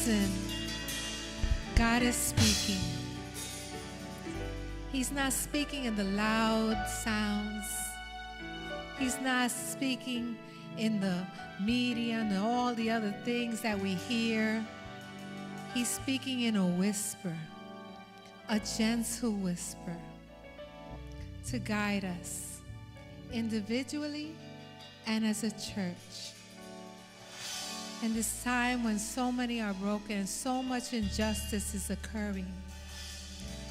season, God is speaking. He's not speaking in the loud sounds. He's not speaking in the media and all the other things that we hear. He's speaking in a whisper, a gentle whisper, to guide us individually and as a church. In this time when so many are broken and so much injustice is occurring,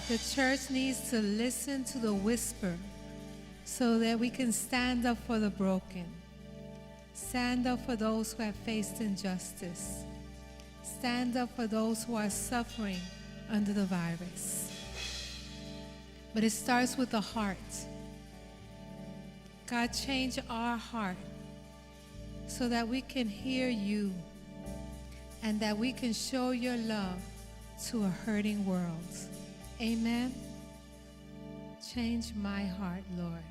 the church needs to listen to the whisper so that we can stand up for the broken, stand up for those who have faced injustice, stand up for those who are suffering under the virus. But it starts with the heart. God, change our heart so that we can hear you and that we can show your love to a hurting world. Amen. Change my heart, Lord.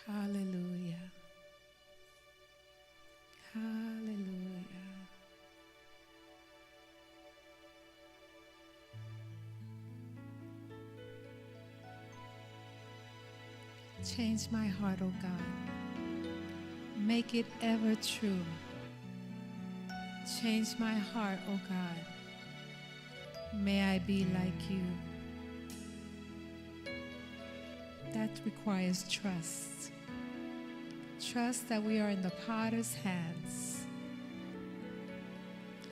Hallelujah. Hallelujah. Change my heart, oh God. Make it ever true. Change my heart, oh God. May I be like you. That requires trust. Trust that we are in the Potter's hands.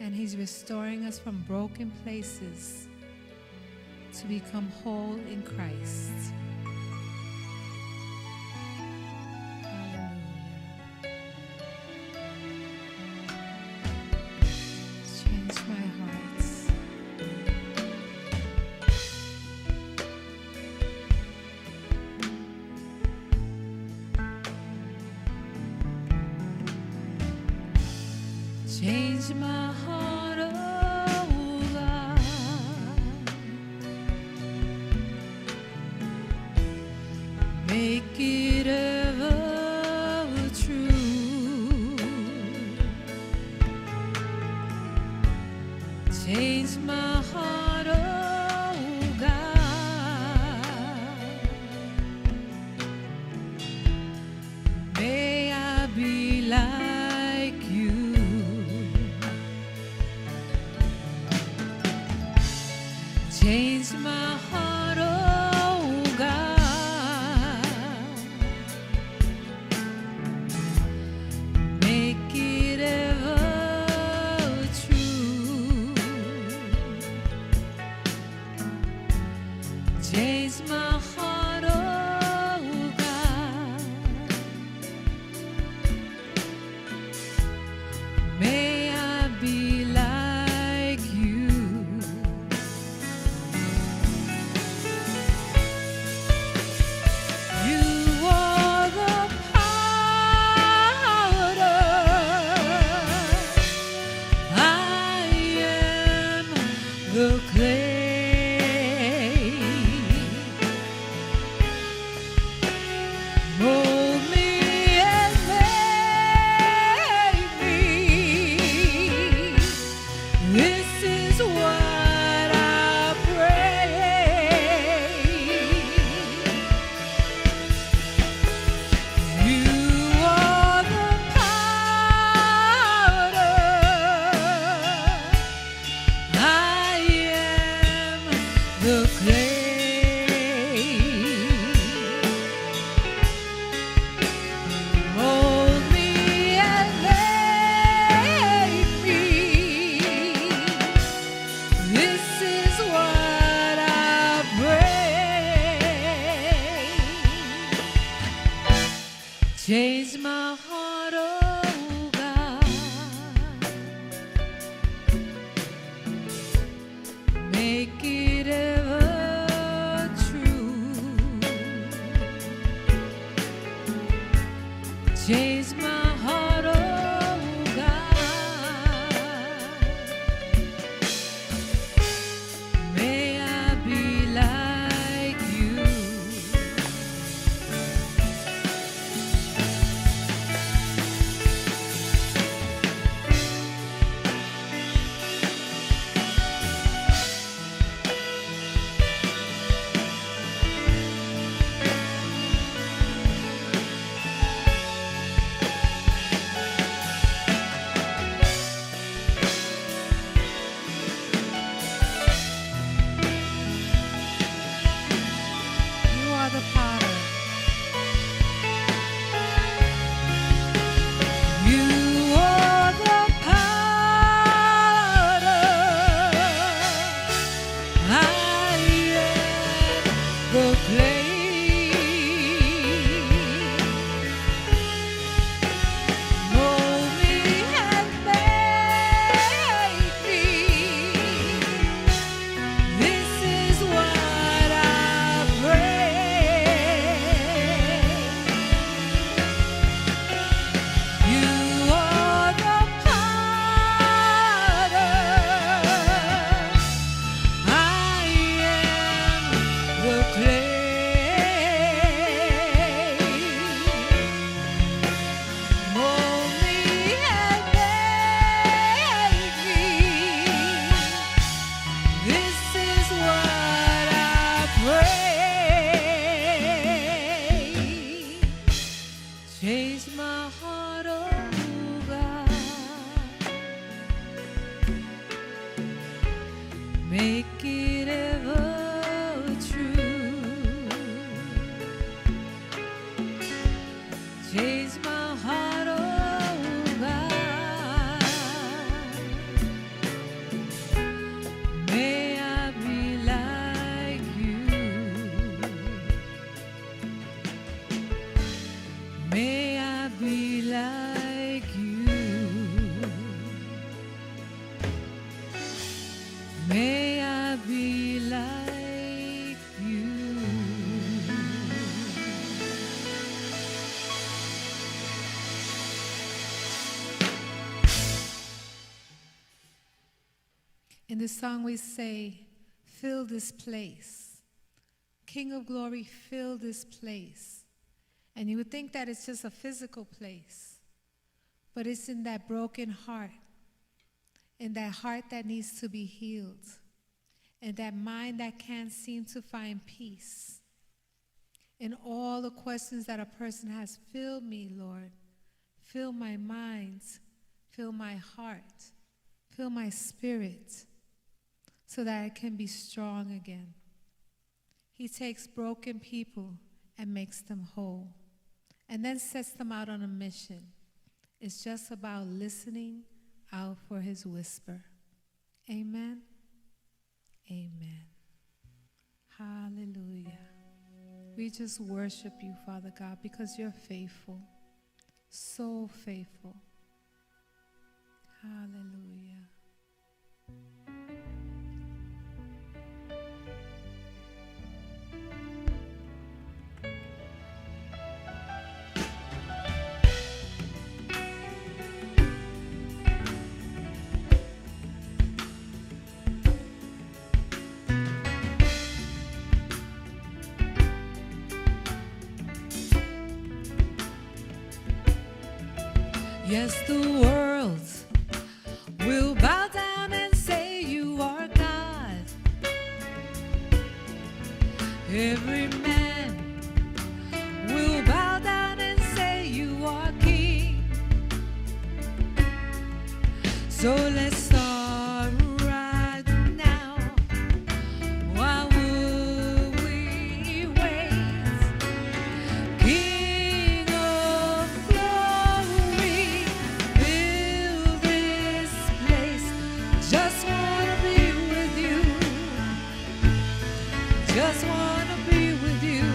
And He's restoring us from broken places to become whole in Christ. Change my heart, oh God. Make it ever true. Change my heart, oh God. May I be like you. Change my heart, oh God. Make it ever true. Change my heart, oh God. May I be like you. The clay, mold me and make me. This is what I pray. You are the potter. I am Make it ever true. Change my heart, oh God. May I be like you. May I be like you. May I be like you. In this song we say, fill this place. King of glory, fill this place. And you would think that it's just a physical place, but it's in that broken heart, in that heart that needs to be healed, and that mind that can't seem to find peace. In all the questions that a person has, fill me, Lord. Fill my mind, fill my heart, fill my spirit, so that I can be strong again. He takes broken people and makes them whole, and then sets them out on a mission. It's just about listening out for his whisper. Amen. Amen. Hallelujah. We just worship you, Father God, because you're faithful. So faithful. Hallelujah. Yes, the world will bow down and say you are God. Every man will bow down and say you are King. So let's start right now. Why would we wait? King of glory, fill this place. Just wanna be with you. Just wanna be with you.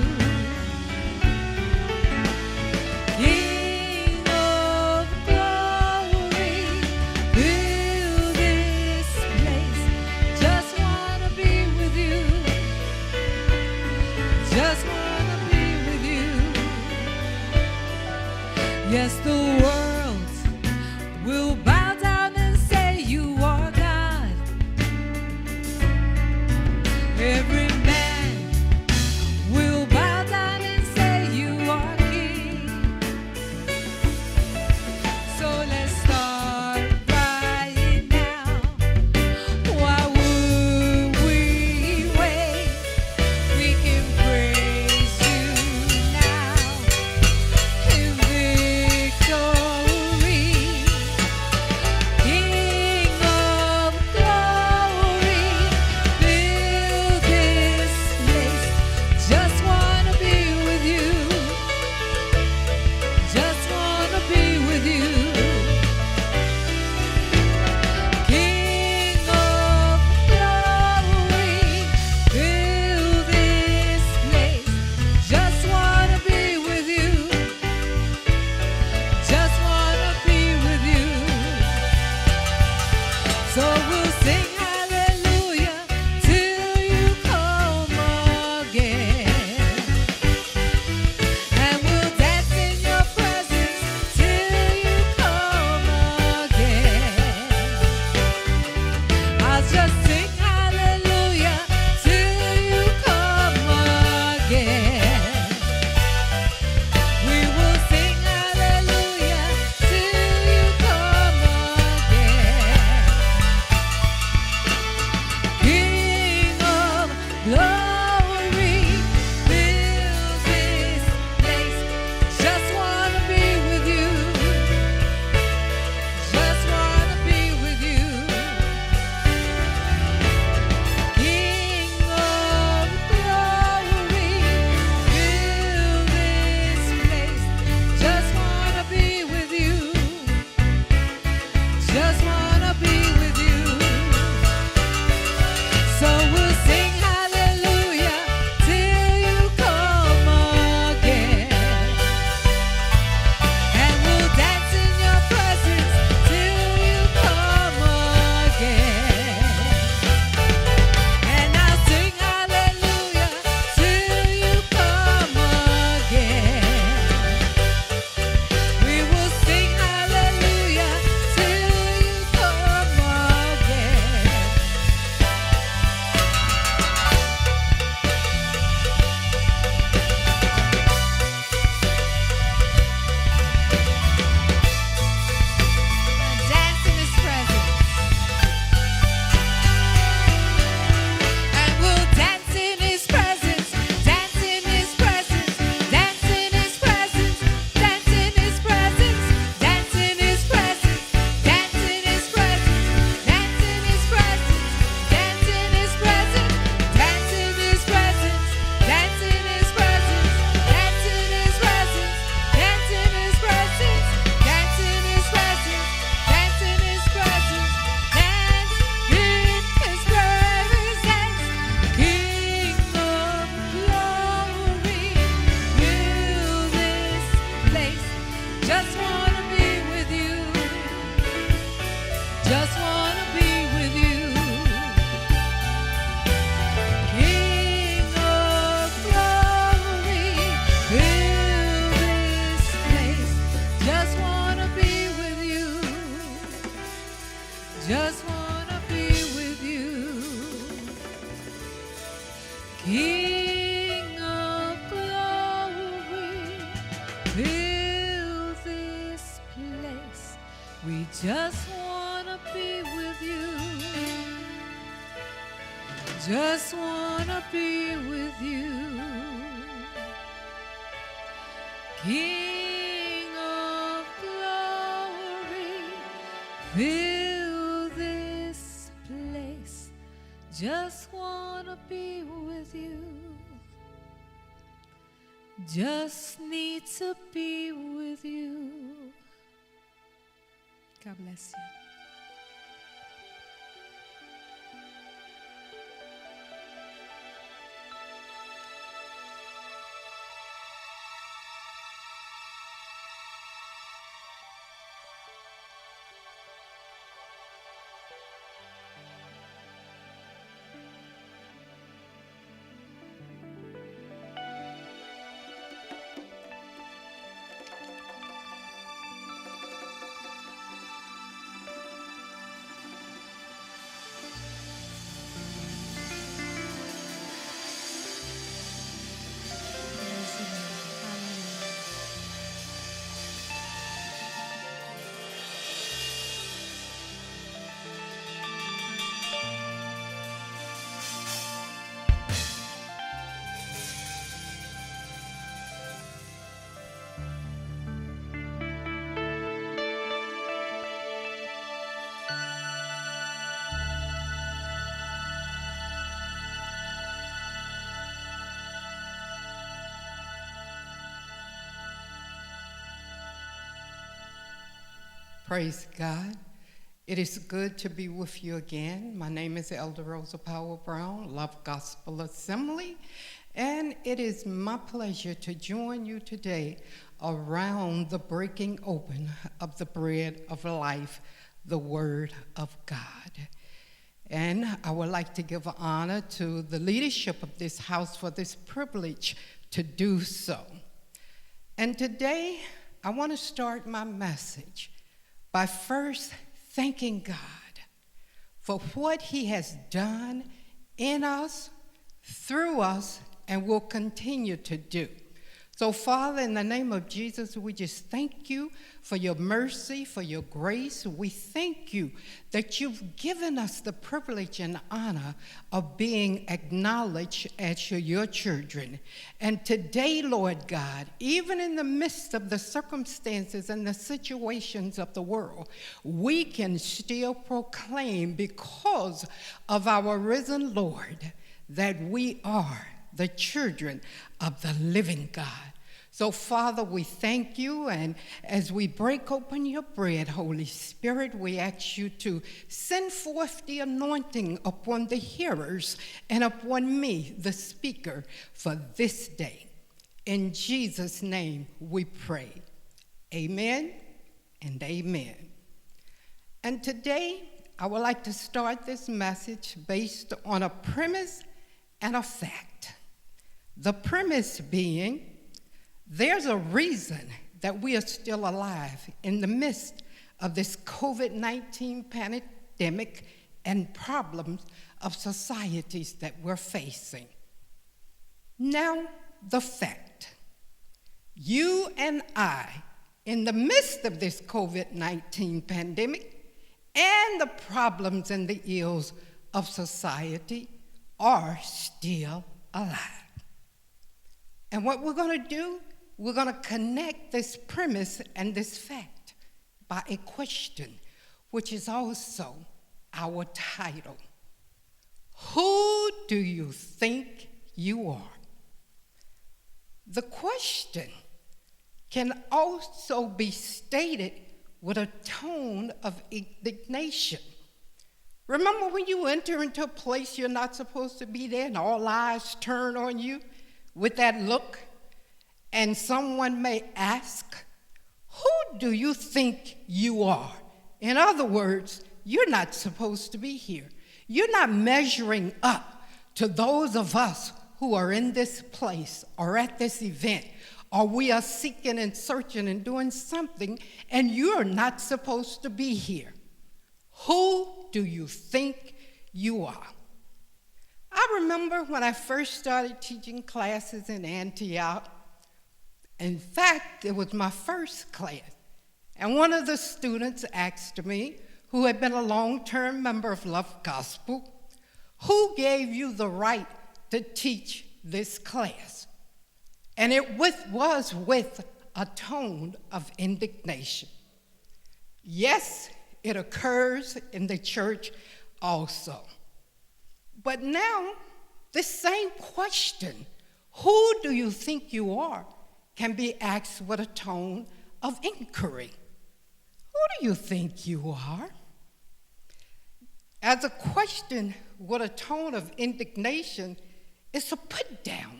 King of glory, fill this place. Just wanna be with you. Just wanna be with you. Yes, the world will bow down and say you are God. Every man will bow down and say you are King. So let's start right now. Why would we wait? We can praise you now in victory. King of glory, fill this place. Just wanna be with you. Just wanna be with you. King of glory, fill this place. Just wanna be with you. Just wanna be with you. So we'll sing hallelujah till you come again. And we'll dance in your presence till you come again. I'll just sing hallelujah till you come again. We will sing hallelujah till you come again. King of glory, fill this place. We just want to be with you. Just want to be with you. King of glory, fill this place. Just want to be with you. Just need to be with you. God bless you. Praise God. It is good to be with you again. My name is Elder Rosa Powell Brown, Love Gospel Assembly, and it is my pleasure to join you today around the breaking open of the bread of life, the Word of God. And I would like to give honor to the leadership of this house for this privilege to do so. And today, I want to start my message by first thanking God for what He has done in us, through us, and will continue to do. So, Father, in the name of Jesus, we just thank you for your mercy, for your grace. We thank you that you've given us the privilege and honor of being acknowledged as your children. And today, Lord God, even in the midst of the circumstances and the situations of the world, we can still proclaim, because of our risen Lord, that we are the children of the living God. So, Father, we thank you, and as we break open your bread, Holy Spirit, we ask you to send forth the anointing upon the hearers and upon me, the speaker, for this day. In Jesus' name we pray. Amen and amen. And today, I would like to start this message based on a premise and a fact. The premise being, there's a reason that we are still alive in the midst of this COVID-19 pandemic and problems of societies that we're facing. Now, the fact. You and I, in the midst of this COVID-19 pandemic and the problems and the ills of society, are still alive. And what we're going to do, we're going to connect this premise and this fact by a question, which is also our title. Who do you think you are? The question can also be stated with a tone of indignation. Remember when you enter into a place you're not supposed to be there and all eyes turn on you with that look, and someone may ask, who do you think you are? In other words, you're not supposed to be here. You're not measuring up to those of us who are in this place or at this event, or we are seeking and searching and doing something, and you're not supposed to be here. Who do you think you are? I I remember when I first started teaching classes in Antioch. In fact, it was my first class. And one of the students asked me, who had been a long-term member of Love Gospel, who gave you the right to teach this class? And it was with a tone of indignation. Yes, it occurs in the church also. But now, this same question, who do you think you are, can be asked with a tone of inquiry. Who do you think you are? As a question with a tone of indignation, it's a put down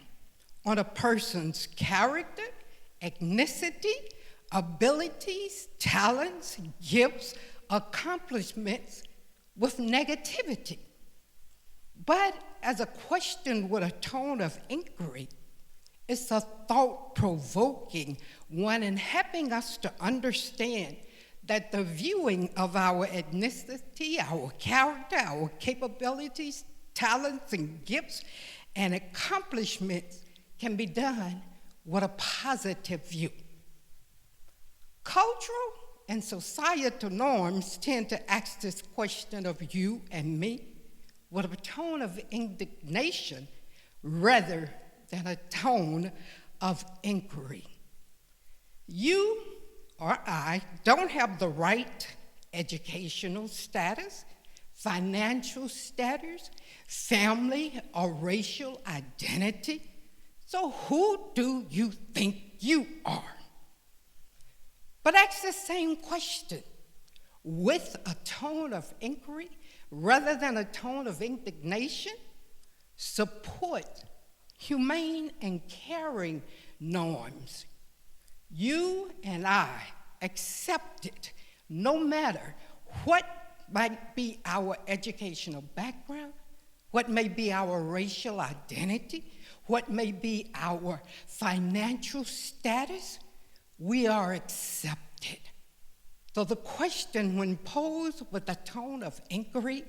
on a person's character, ethnicity, abilities, talents, gifts, accomplishments with negativity. But as a question with a tone of inquiry, it's a thought-provoking one in helping us to understand that the viewing of our ethnicity, our character, our capabilities, talents, and gifts, and accomplishments can be done with a positive view. Cultural and societal norms tend to ask this question of you and me with a tone of indignation rather than a tone of inquiry. You or I don't have the right educational status, financial status, family or racial identity. So who do you think you are? But ask the same question with a tone of inquiry rather than a tone of indignation. Support humane and caring norms. You and I accept it, no matter what might be our educational background, what may be our racial identity, what may be our financial status, we are accepted. So the question, when posed with a tone of inquiry,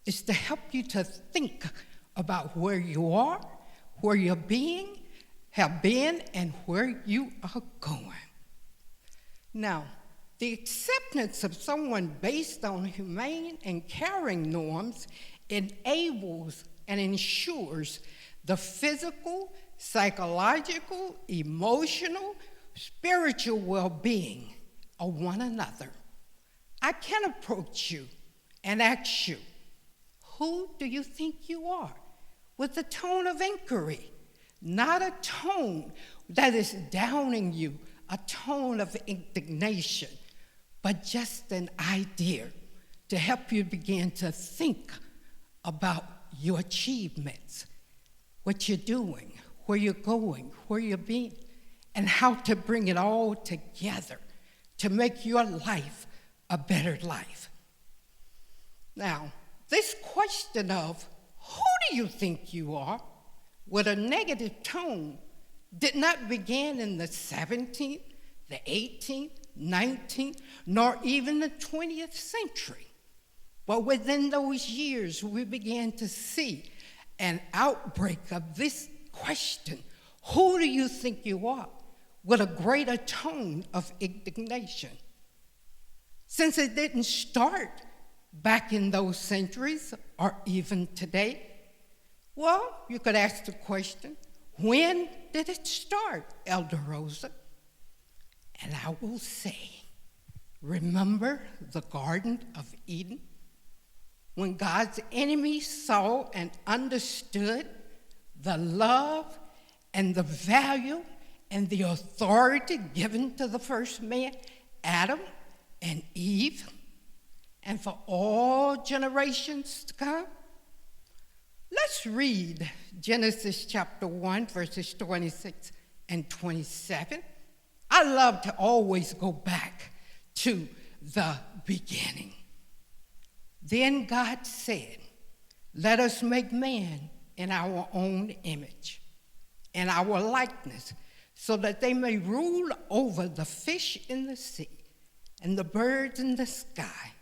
is to help you to think about where you are, where you're being, have been, and where you are going. Now, the acceptance of someone based on humane and caring norms enables and ensures the physical, psychological, emotional, spiritual well-being of one another. I can approach you and ask you, who do you think you are? With a tone of inquiry, not a tone that is downing you, a tone of indignation, but just an idea to help you begin to think about your achievements, what you're doing, where you're going, where you're being, and how to bring it all together to make your life a better life. Now, this question of who do you think you are, with a negative tone, did not begin in the 17th, the 18th, 19th, nor even the 20th century. But within those years, we began to see an outbreak of this question, who do you think you are, with a greater tone of indignation. Since it didn't start back in those centuries or even today, well, you could ask the question, when did it start, Elder Rosa? And I will say, remember the Garden of Eden? When God's enemies saw and understood the love and the value and the authority given to the first man, Adam and Eve, and for all generations to come? Let's read Genesis chapter 1, verses 26 and 27. I love to always go back to the beginning. Then God said, let us make man in our own image, in our likeness, so that they may rule over the fish in the sea and the birds in the sky,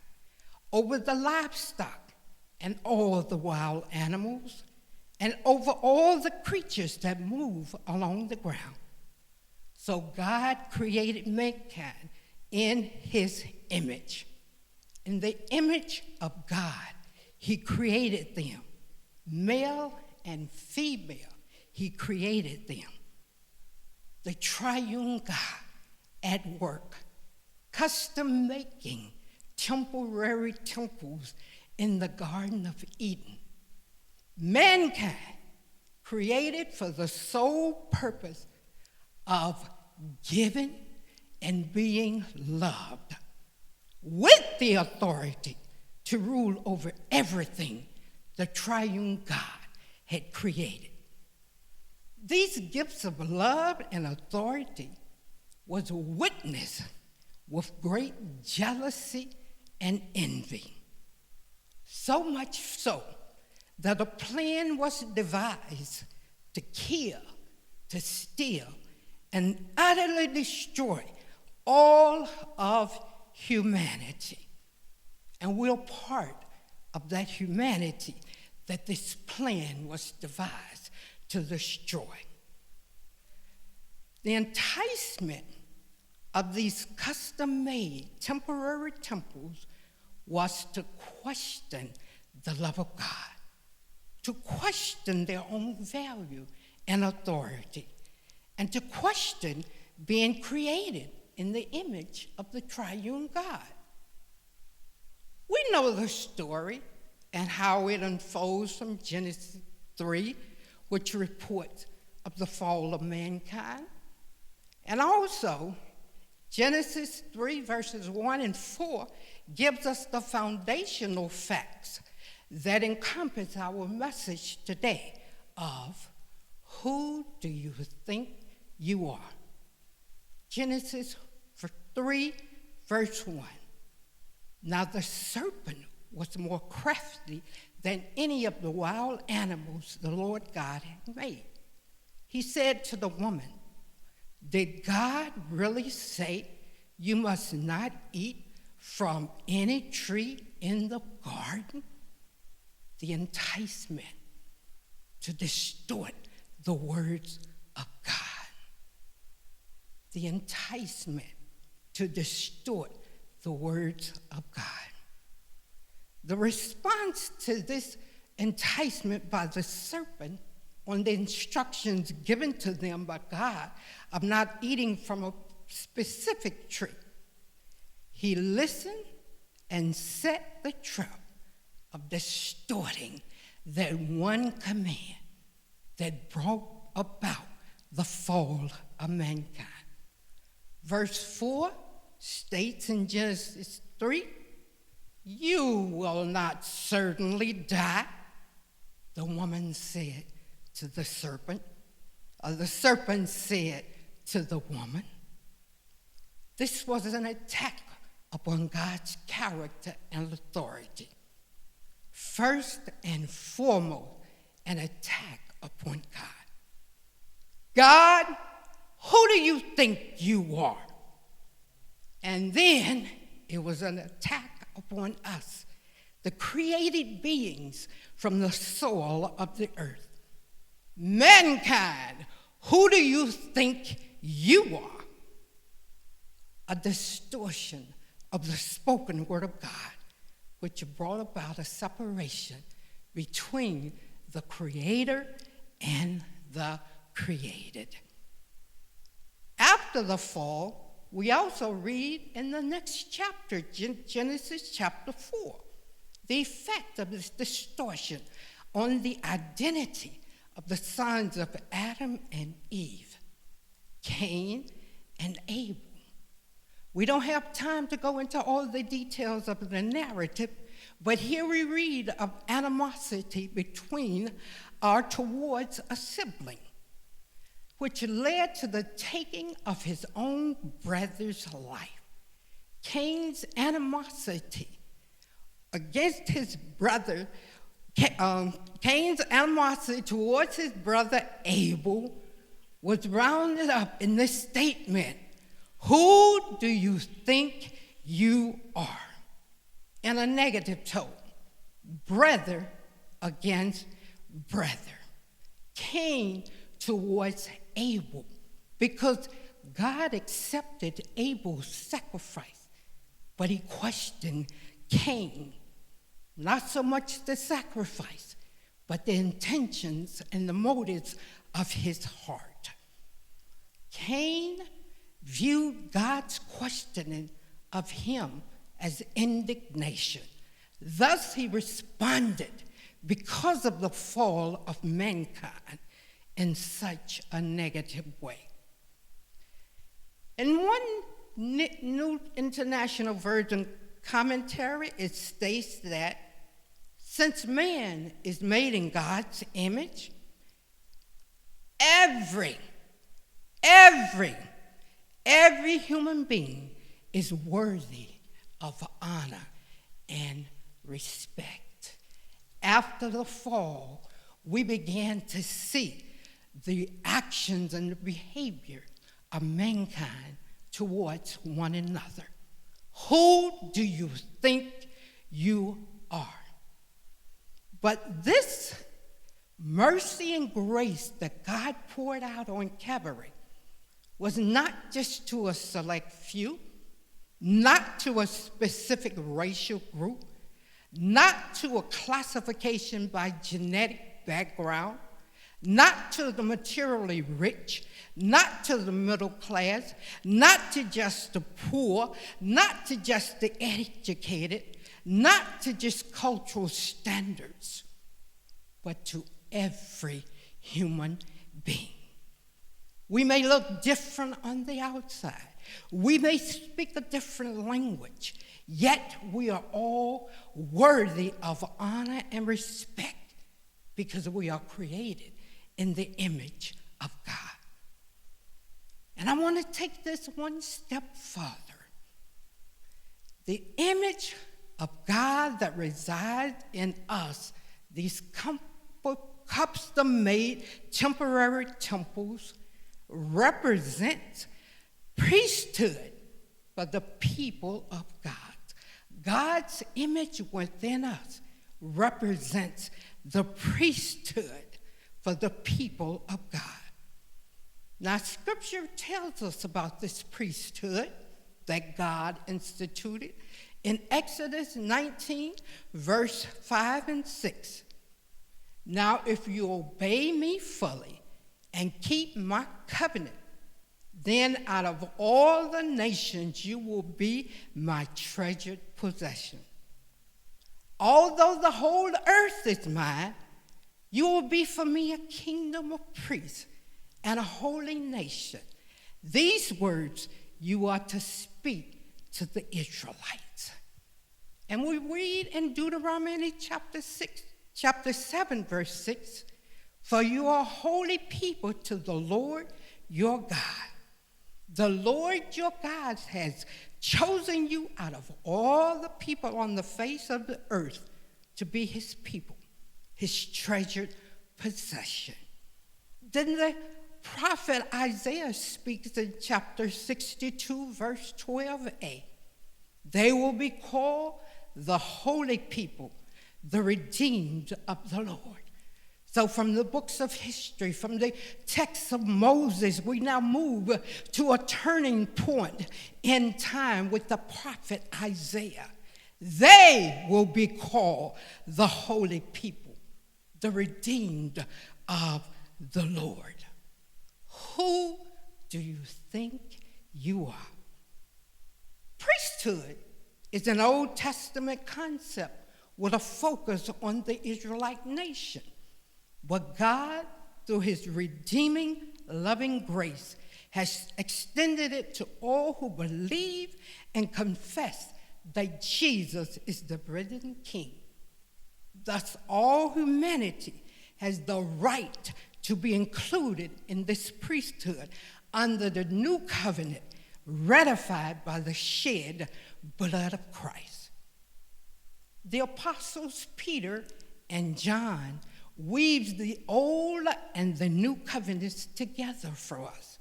over the livestock and all the wild animals, and over all the creatures that move along the ground. So God created mankind in his image. In the image of God, he created them. Male and female, he created them. The triune God at work, custom making temporary temples in the Garden of Eden. Mankind created for the sole purpose of giving and being loved, with the authority to rule over everything the triune God had created. These gifts of love and authority was witnessed with great jealousy and envy. So much so that a plan was devised to kill, to steal, and utterly destroy all of humanity. And we're part of that humanity that this plan was devised to destroy. The enticement of these custom-made temporary temples was to question the love of God, to question their own value and authority, and to question being created in the image of the triune God. We know the story and how it unfolds from Genesis 3, which reports of the fall of mankind. And also, Genesis 3, verses 1 and 4 gives us the foundational facts that encompass our message today of who do you think you are? Genesis 3, verse 1. Now the serpent was more crafty than any of the wild animals the Lord God had made. He said to the woman, "Did God really say you must not eat from any tree in the garden?" The enticement to distort the words of God. The enticement to distort the words of God. The response to this enticement by the serpent on the instructions given to them by God of not eating from a specific tree, he listened and set the trap of distorting that one command that brought about the fall of mankind. Verse 4 states in Genesis 3, "You will not certainly die," the woman said to the serpent, or the serpent said to the woman. This was an attack upon God's character and authority. First and foremost, an attack upon God. God, who do you think you are? And then it was an attack upon us, the created beings from the soil of the earth. Mankind, who do you think you are? A distortion of the spoken word of God, which brought about a separation between the Creator and the created. After the fall, we also read in the next chapter, Genesis chapter 4, the effect of this distortion on the identity of the sons of Adam and Eve, Cain and Abel. We don't have time to go into all the details of the narrative, but here we read of animosity between or towards a sibling, which led to the taking of his own brother's life. Cain's animosity against his brother, Cain's animosity towards his brother Abel was rounded up in this statement, "Who do you think you are?" In a negative tone, brother against brother. Cain towards Abel, because God accepted Abel's sacrifice, but he questioned Cain. Not so much the sacrifice, but the intentions and the motives of his heart. Cain viewed God's questioning of him as indignation. Thus he responded because of the fall of mankind in such a negative way. In one New International Version commentary, it states that since man is made in God's image, every human being is worthy of honor and respect. After the fall, we began to see the actions and the behavior of mankind towards one another. Who do you think you are? But this mercy and grace that God poured out on Calvary was not just to a select few, not to a specific racial group, not to a classification by genetic background, not to the materially rich, not to the middle class, not to just the poor, not to just the educated, not to just cultural standards, but to every human being. We may look different on the outside. We may speak a different language, yet we are all worthy of honor and respect because we are created in the image of God. And I want to take this one step further. The image of God that resides in us, these custom-made temporary temples, represent priesthood for the people of God. God's image within us represents the priesthood for the people of God. Now, Scripture tells us about this priesthood that God instituted in Exodus 19, verse 5 and 6. Now, if you obey me fully and keep my covenant, then out of all the nations you will be my treasured possession. Although the whole earth is mine, you will be for me a kingdom of priests and a holy nation. These words you are to speak to the Israelites. And we read in Deuteronomy chapter 7, verse 6, for you are a holy people to the Lord your God. The Lord your God has chosen you out of all the people on the face of the earth to be his people, his treasured possession. Then the prophet Isaiah speaks in chapter 62, verse 12a. They will be called the holy people, the redeemed of the Lord. So from the books of history, from the texts of Moses, we now move to a turning point in time with the prophet Isaiah. They will be called the holy people, the redeemed of the Lord. Who do you think you are? Priesthood is an Old Testament concept with a focus on the Israelite nation. But God, through his redeeming, loving grace, has extended it to all who believe and confess that Jesus is the risen King. Thus, all humanity has the right to be included in this priesthood under the new covenant ratified by the shed blood of Christ. The apostles Peter and John weaves the old and the new covenants together for us.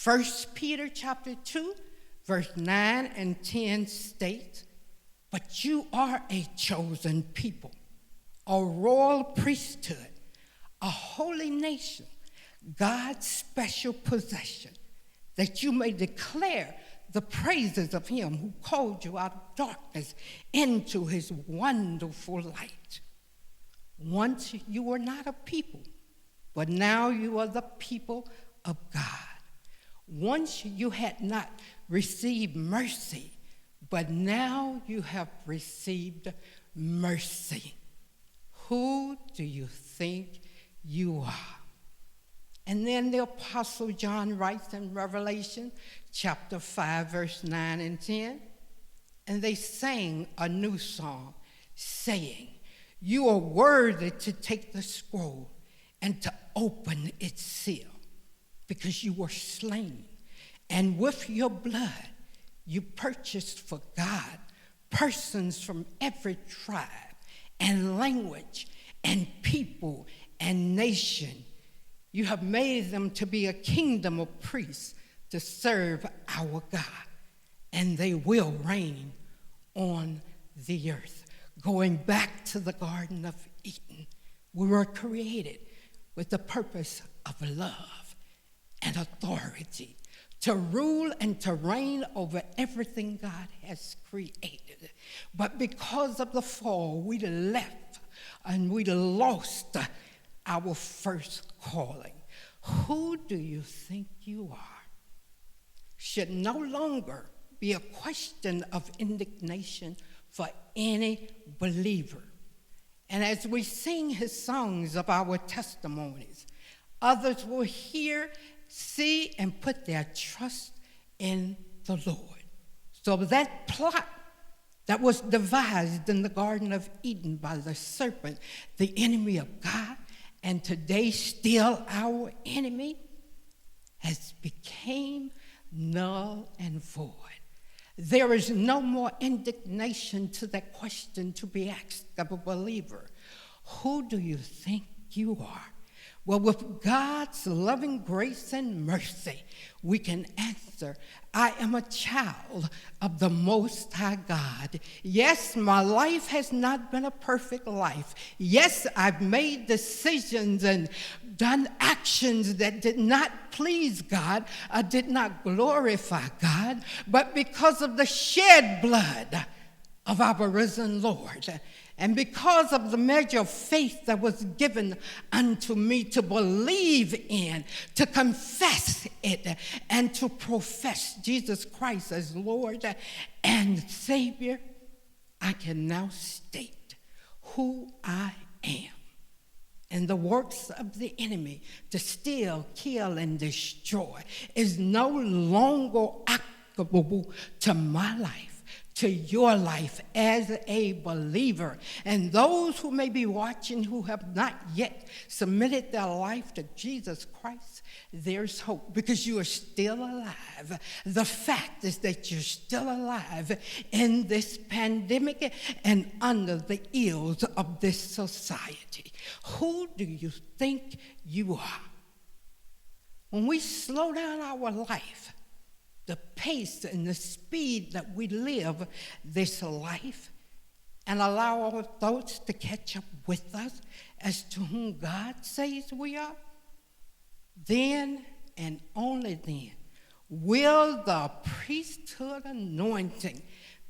1 Peter chapter 2, verse 9 and 10 states, but you are a chosen people, a royal priesthood, a holy nation, God's special possession, that you may declare the praises of him who called you out of darkness into his wonderful light. Once you were not a people, but now you are the people of God. Once you had not received mercy, but now you have received mercy. Who do you think you are? And then the Apostle John writes in Revelation chapter 5, verse 9 and 10, and they sang a new song, saying, you are worthy to take the scroll and to open its seal, because you were slain, and with your blood you purchased for God persons from every tribe and language and people and nation. You have made them to be a kingdom of priests to serve our God, and they will reign on the earth. Going back to the Garden of Eden, we were created with the purpose of love and authority, to rule and to reign over everything God has created. But because of the fall, we left and we lost our first calling. Who do you think you are? Should no longer be a question of indignation for any believer. And as we sing his songs of our testimonies, others will hear, see, and put their trust in the Lord. So that plot that was devised in the Garden of Eden by the serpent, the enemy of God, and today still our enemy, has become null and void. There is no more indignation to that question to be asked of a believer. Who do you think you are? Well, with God's loving grace and mercy, we can answer, I am a child of the Most High God. Yes, my life has not been a perfect life. Yes, I've made decisions and done actions that did not please God, did not glorify God, but because of the shed blood of our risen Lord, and because of the measure of faith that was given unto me to believe in, to confess it, and to profess Jesus Christ as Lord and Savior, I can now state who I am. And the works of the enemy to steal, kill, and destroy is no longer applicable to my life, to your life as a believer. And those who may be watching who have not yet submitted their life to Jesus Christ, there's hope, because you are still alive. The fact is that you're still alive in this pandemic and under the ills of this society. Who do you think you are? When we slow down our life, the pace and the speed that we live this life, and allow our thoughts to catch up with us as to whom God says we are, then and only then will the priesthood anointing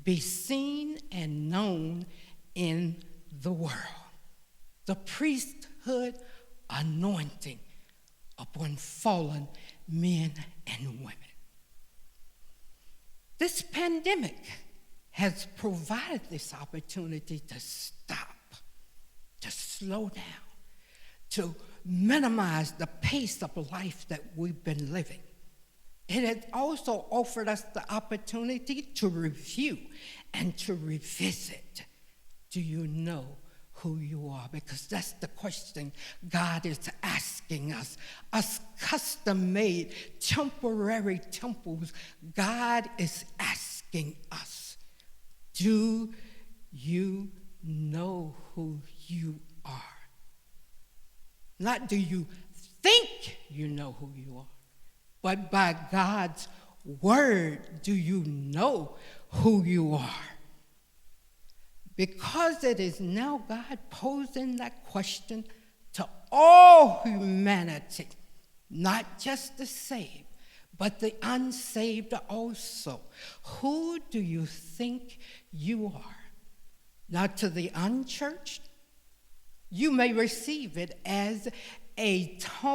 be seen and known in the world. The priesthood anointing upon fallen men and women. This pandemic has provided this opportunity to stop, to slow down, to minimize the pace of life that we've been living. It has also offered us the opportunity to review and to revisit. Do you know who you are? Because that's the question God is asking us. Us custom-made temporary temples, God is asking us, do you know who you are? Not do you think you know who you are, but by God's word, do you know who you are? Because it is now God posing that question to all humanity, not just the saved, but the unsaved also. Who do you think you are? Now, to the unchurched, you may receive it as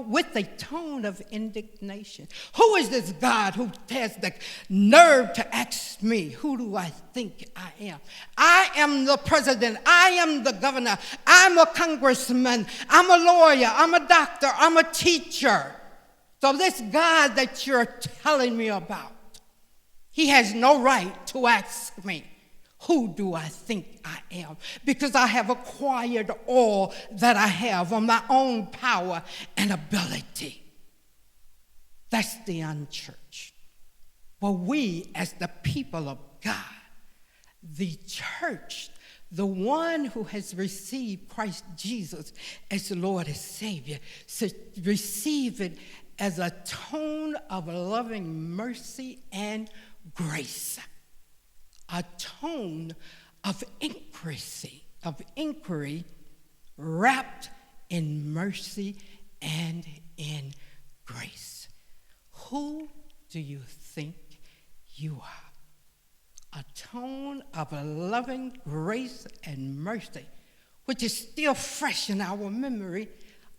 with a tone of indignation. Who is this God who has the nerve to ask me, who do I think I am? I am the president. I am the governor. I'm a congressman. I'm a lawyer. I'm a doctor. I'm a teacher. So this God that you're telling me about, he has no right to ask me, who do I think I am? Because I have acquired all that I have on my own power and ability. That's the unchurched. But we, as the people of God, the church, the one who has received Christ Jesus as the Lord and Savior, receive it as a tone of loving mercy and grace. A tone of inquiry wrapped in mercy and in grace. Who do you think you are? A tone of a loving grace and mercy, which is still fresh in our memory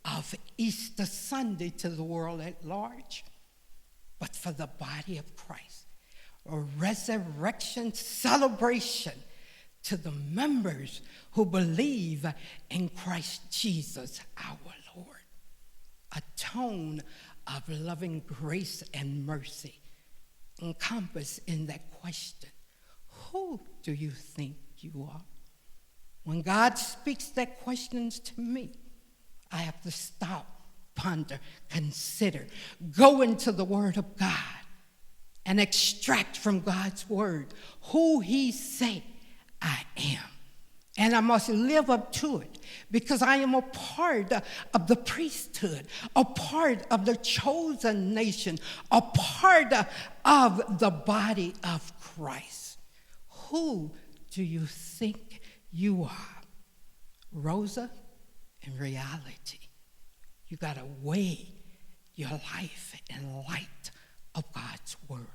of Easter Sunday to the world at large, but for the body of Christ. A resurrection celebration to the members who believe in Christ Jesus our Lord. A tone of loving grace and mercy encompassed in that question. Who do you think you are? When God speaks that question to me, I have to stop, ponder, consider, go into the Word of God and extract from God's word who he say I am. And I must live up to it because I am a part of the priesthood, a part of the chosen nation, a part of the body of Christ. Who do you think you are? Rosa, in reality, you got to weigh your life in light of God's word.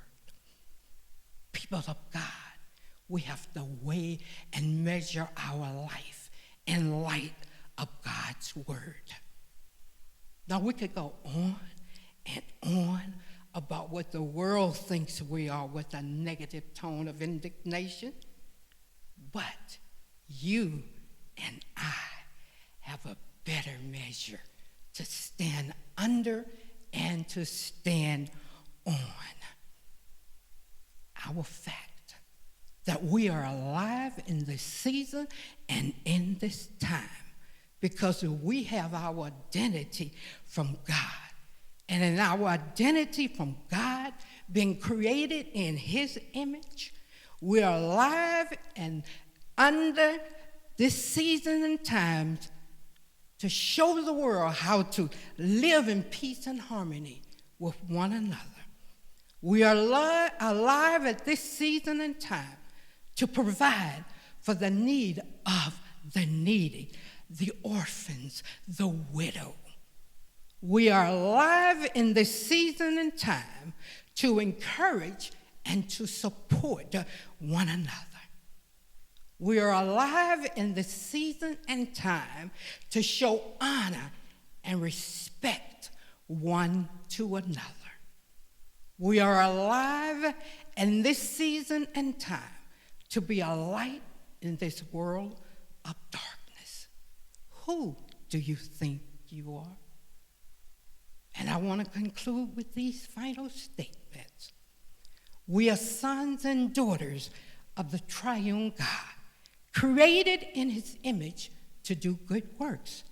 People of God, we have to weigh and measure our life in light of God's word. Now we could go on and on about what the world thinks we are with a negative tone of indignation, but you and I have a better measure to stand under and to stand on. Our fact that we are alive in this season and in this time because we have our identity from God. And in our identity from God, being created in his image, we are alive and under this season and times to show the world how to live in peace and harmony with one another. We are alive at this season and time to provide for the need of the needy, the orphans, the widow. We are alive in this season and time to encourage and to support one another. We are alive in this season and time to show honor and respect one to another. We are alive in this season and time to be a light in this world of darkness. Who do you think you are? And I want to conclude with these final statements. We are sons and daughters of the triune God, created in his image to do good works.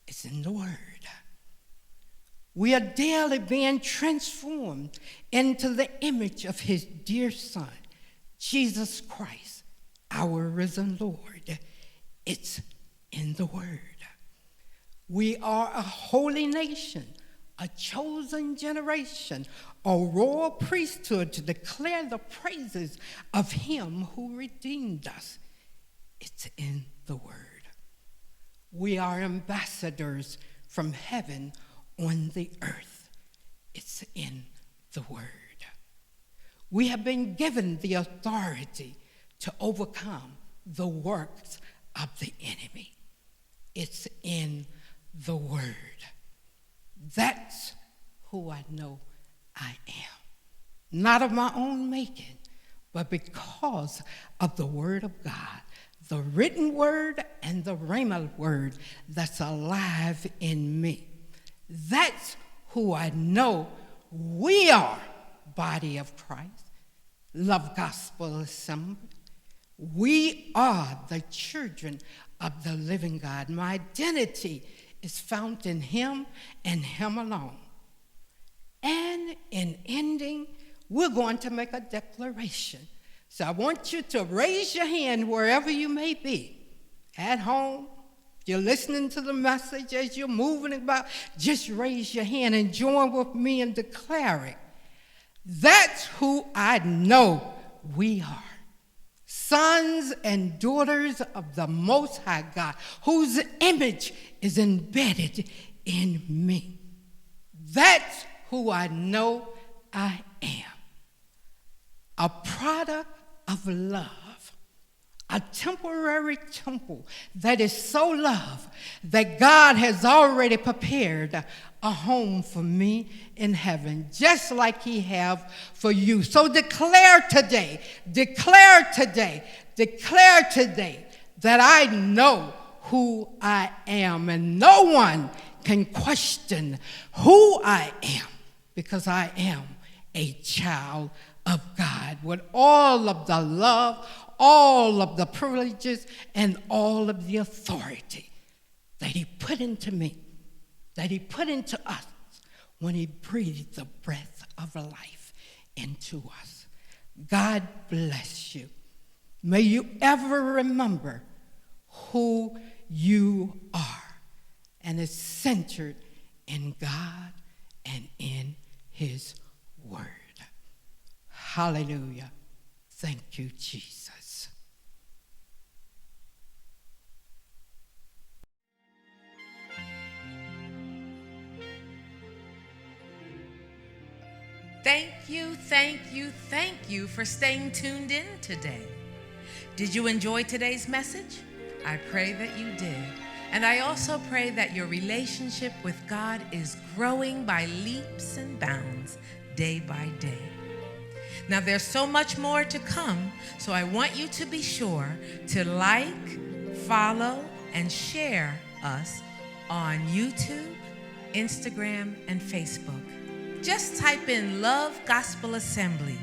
It's in the word. We are daily being transformed into the image of his dear Son, Jesus Christ, our risen Lord. It's in the word. We are a holy nation, a chosen generation, a royal priesthood to declare the praises of him who redeemed us. It's in the word. We are ambassadors from heaven on the earth. It's in the Word. We have been given the authority to overcome the works of the enemy. It's in the Word. That's who I know I am. Not of my own making, but because of the Word of God, the written Word and the Rhema Word that's alive in me. That's who I know we are, body of Christ, Love Gospel Assembly. We are the children of the living God. My identity is found in Him and Him alone. And in ending, we're going to make a declaration. So I want you to raise your hand wherever you may be. At home, you're listening to the message as you're moving about, just raise your hand and join with me in declaring, that's who I know we are. Sons and daughters of the Most High God, whose image is embedded in me. That's who I know I am. A product of love, a temporary temple that is so loved that God has already prepared a home for me in heaven, just like He have for you. So declare today that I know who I am, and no one can question who I am, because I am a child of God with all of the love, all of the privileges, and all of the authority that He put into me, that He put into us when He breathed the breath of life into us. God bless you. May you ever remember who you are, and it's centered in God and in His Word. Hallelujah. Thank you, Jesus. Thank you for staying tuned in today. Did you enjoy today's message? I pray that you did. And I also pray that your relationship with God is growing by leaps and bounds day by day. Now, there's so much more to come, so I want you to be sure to like, follow, and share us on YouTube, Instagram, and Facebook. Just type in Love Gospel Assembly,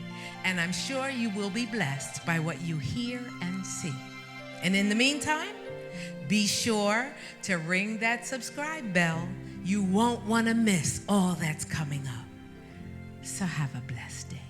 and I'm sure you will be blessed by what you hear and see. And in the meantime, be sure to ring that subscribe bell. You won't want to miss all that's coming up. So have a blessed day.